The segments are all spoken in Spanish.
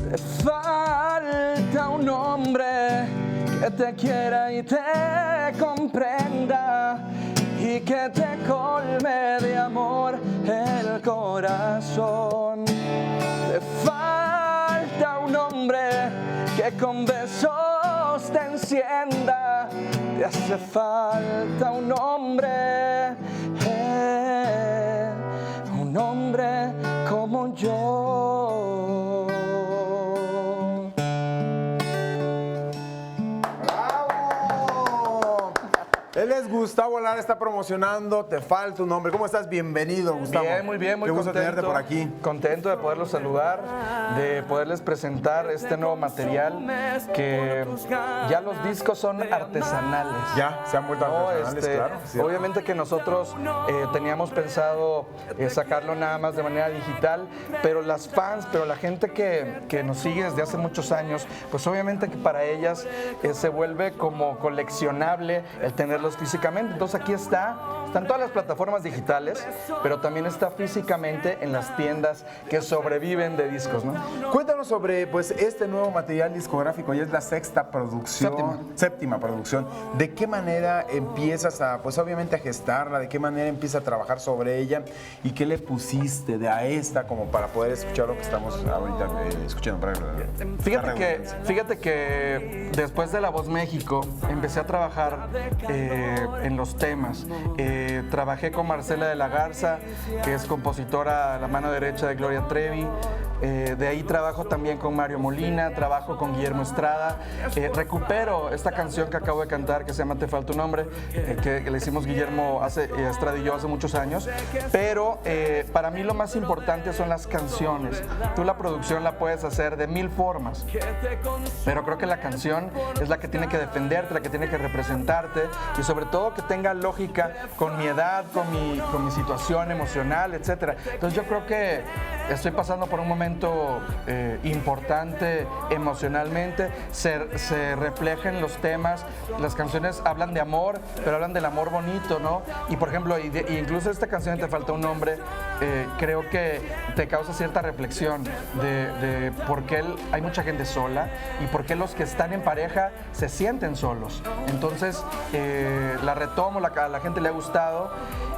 Te falta un hombre que te quiera y te comprenda y que te colme de amor el corazón. Te falta un hombre que con besos te encienda. Te hace falta un hombre como yo. Él es Gustavo Lara, está promocionando Te Falta un Hombre. ¿Cómo estás? Bienvenido, Gustavo. Bien, muy bien, muy Qué gusto contento. tenerte por aquí. Contento de poderlos saludar, de poderles presentar este nuevo material que ya los discos son artesanales. Ya, se han vuelto artesanales, claro. Sí. Obviamente que nosotros teníamos pensado sacarlo nada más de manera digital, pero las fans, pero la gente que nos sigue desde hace muchos años, pues obviamente que para ellas se vuelve como coleccionable el tenerlos físicamente. Entonces aquí están todas las plataformas digitales, pero también está físicamente en las tiendas que sobreviven de discos, ¿no? Cuéntanos sobre pues este nuevo material discográfico, ya es la sexta producción, séptima producción. ¿De qué manera empiezas a, pues obviamente a gestarla? ¿De qué manera empiezas a trabajar sobre ella? ¿Y qué le pusiste a esta como para poder escuchar lo que estamos ahorita escuchando? Fíjate que después de La Voz México empecé a trabajar en los temas. Trabajé con Marcela de la Garza, que es compositora a la mano derecha de Gloria Trevi. De ahí trabajo también con Mario Molina, trabajo con Guillermo Estrada. Recupero esta canción que acabo de cantar que se llama Te Falta un Hombre, que le hicimos Guillermo Estrada y yo hace muchos años. Pero para mí lo más importante son las canciones. Tú la producción la puedes hacer de 1000 formas, pero creo que la canción es la que tiene que defenderte, la que tiene que representarte y sobre todo que tenga lógica con mi edad, con mi situación emocional, etc. Entonces yo creo que estoy pasando por un momento importante emocionalmente, se reflejan los temas, las canciones hablan de amor, pero hablan del amor bonito, ¿no? Y por ejemplo, incluso esta canción Te Falta un Hombre, creo que te causa cierta reflexión de por qué hay mucha gente sola y por qué los que están en pareja se sienten solos. Entonces la retomo, a la gente le ha gustado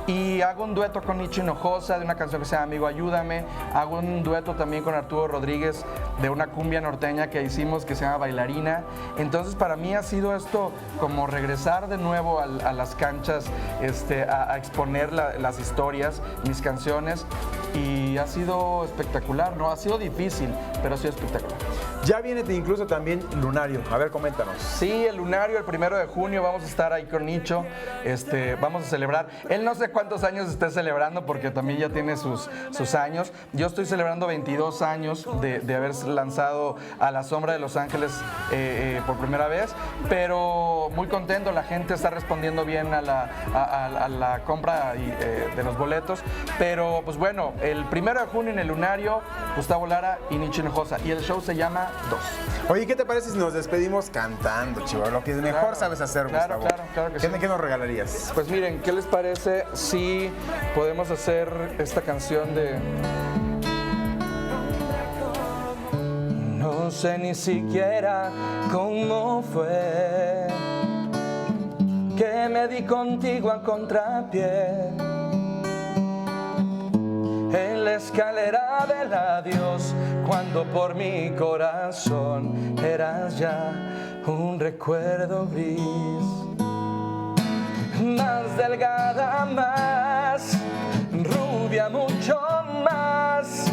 y hago un dueto con Nicho Hinojosa de una canción que se llama Amigo Ayúdame, hago un dueto también con Arturo Rodríguez de una cumbia norteña que hicimos que se llama Bailarina. Entonces para mí ha sido esto como regresar de nuevo a las canchas, a exponer las historias, mis canciones, y ha sido espectacular, ¿no? Ha sido difícil, pero ha sido espectacular. Ya viene incluso también Lunario. A ver, coméntanos. Sí, el Lunario, el 1 de junio vamos a estar ahí con Nicho. Vamos a celebrar. Él no sé cuántos años esté celebrando porque también ya tiene sus años. Yo estoy celebrando 22 años de haber lanzado A la Sombra de Los Ángeles por primera vez, pero muy contento. La gente está respondiendo bien a la compra de los boletos. Pero pues bueno, el 1 de junio en el Lunario, Gustavo Lara y Nicho Hinojosa. Y el show se llama 2. Oye, ¿qué te parece si nos despedimos cantando, chivo? Lo que mejor sabes hacer, Gustavo. Claro que sí. ¿Qué nos regalarías? Pues miren, ¿qué les parece si podemos hacer esta canción de... No sé ni siquiera cómo fue que me di contigo a contrapié en la escalera del adiós, cuando por mi corazón eras ya un recuerdo gris. Más delgada, más rubia, mucho más,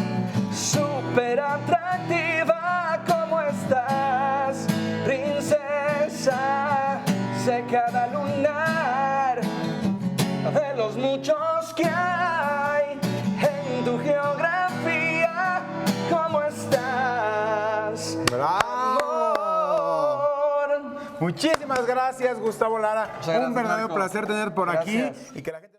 súper atractiva. ¿Cómo estás, princesa? Sé cada lunar de los muchos que hay en tu geografía. ¿Cómo estás? ¡Bravo! Muchísimas gracias, Gustavo Lara. Muchas gracias, un verdadero Marco. placer tener por Gracias. aquí y que la gente